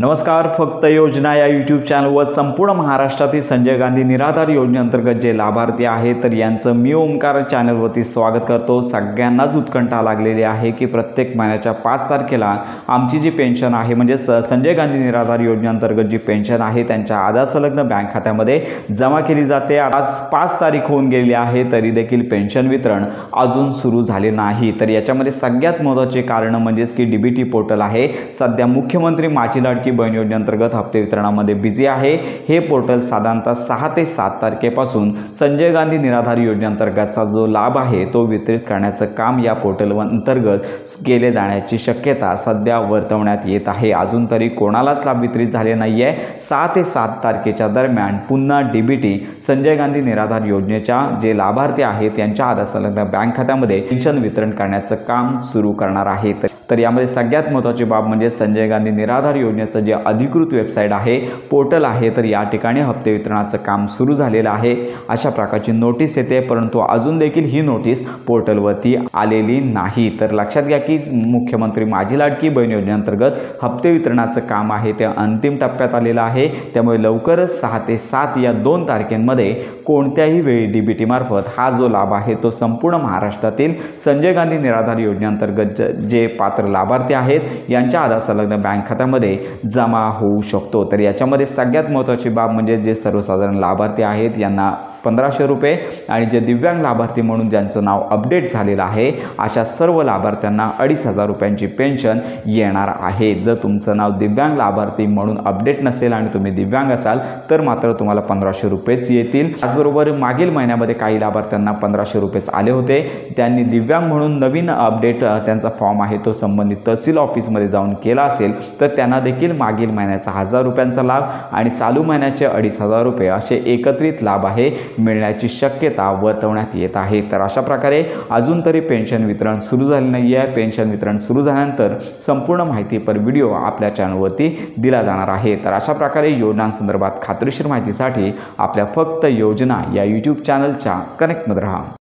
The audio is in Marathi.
नमस्कार. फक्त योजना या यूट्यूब चॅनलवर संपूर्ण महाराष्ट्रातील संजय गांधी निराधार योजनेअंतर्गत जे लाभार्थी आहेत तर यांचं मी ओमकार चॅनलवरती स्वागत करतो. सगळ्यांनाच उत्कंठा लागलेली आहे की प्रत्येक महिन्याच्या 5 तारखेला आमची जी पेन्शन आहे म्हणजे संजय गांधी निराधार योजनेअंतर्गत जी पेन्शन आहे त्यांच्या आधार संलग्न बँक खात्यामध्ये जमा केली जाते. आज 5 तारीख होऊन गेली आहे तरी देखील पेन्शन वितरण अजून सुरू झाले नाही. तर याच्यामध्ये सगळ्यात महत्त्वाचे कारण म्हणजेच की डीबीटी पोर्टल आहे सध्या मुख्यमंत्री माझी लाडकी बहीण योजनेअंतर्गत हप्ते वितरणामध्ये बिझी आहे. हे पोर्टल साधारणतः 6 ते 7 तारखेपासून संजय गांधी निराधार योजनेअंतर्गतचा जो लाभ आहे तो वितरित करण्याचं काम या पोर्टल अंतर्गत केले जाण्याची शक्यता सध्या वर्तवण्यात येत आहे. अजून तरी कोणालाच लाभ वितरित झाले नाही आहे. 6 ते 7 तारखेच्या दरम्यान पुन्हा डीबीटी संजय गांधी निराधार योजनेच्या जे लाभार्थी आहेत त्यांच्या आधार संलग्न बँक खात्यामध्ये पेन्शन वितरण करण्याचं काम सुरू करणार आहे. तर यामध्ये सगळ्यात महत्त्वाची बाब म्हणजे संजय गांधी निराधार योजनेचं जे अधिकृत वेबसाईट आहे पोर्टल आहे तर या ठिकाणी हप्ते वितरणाचं काम सुरू झालेलं आहे. अशा प्रकारची नोटीस येते परंतु अजून देखील ही नोटीस पोर्टलवरती आलेली नाही. तर लक्षात घ्या की मुख्यमंत्री माझी लाडकी बहीण योजनेअंतर्गत हप्ते वितरणाचं काम आहे ते अंतिम टप्प्यात आलेलं आहे. त्यामुळे लवकरच 6 ते 7 या 2 तारखेंमध्ये कोणत्याही वेळी डीबीटी मार्फत हा जो लाभ आहे तो संपूर्ण महाराष्ट्रातील संजय गांधी निराधार योजनेअंतर्गत जे पात्र लाभार्थी आहेत यांच्या आधार संलग्न बँक खात्यामध्ये जमा होऊ शकतो. तर याच्यामध्ये सगळ्यात महत्त्वाची बाब म्हणजे जे सर्वसाधारण लाभार्थी आहेत यांना 1500 रुपये आणि जे दिव्यांग लाभार्थी म्हणून ज्यांचं नाव अपडेट झालेलं आहे अशा सर्व लाभार्थ्यांना 2500 रुपयांची पेन्शन येणार आहे. जर तुमचं नाव दिव्यांग लाभार्थी म्हणून अपडेट नसेल आणि तुम्ही दिव्यांग असाल तर मात्र तुम्हाला 1500 रुपयेच येतील. त्याचबरोबर मागील महिन्यामध्ये काही लाभार्थ्यांना 1500 रुपयेच आले होते. त्यांनी दिव्यांग म्हणून नवीन अपडेट त्यांचा फॉर्म आहे तो संबंधित तहसील ऑफिसमध्ये जाऊन केला असेल तर त्यांना देखील मागील महिन्याचा 1000 रुपयांचा लाभ आणि चालू महिन्याचे 2500 रुपये असे एकत्रित लाभ आहे मिळण्याची शक्यता वर्तवण्यात येत आहे. तर अशा प्रकारे अजून तरी पेन्शन वितरण सुरू झाले नाही आहे. पेन्शन वितरण सुरू झाल्यानंतर संपूर्ण माहितीपर व्हिडिओ आपल्या चॅनलवरती दिला जाणार आहे. तर अशा प्रकारे योजनांसंदर्भात खात्रीशीर माहितीसाठी आपल्या फक्त योजना या यूट्यूब चॅनलच्या कनेक्टमध्ये राहा.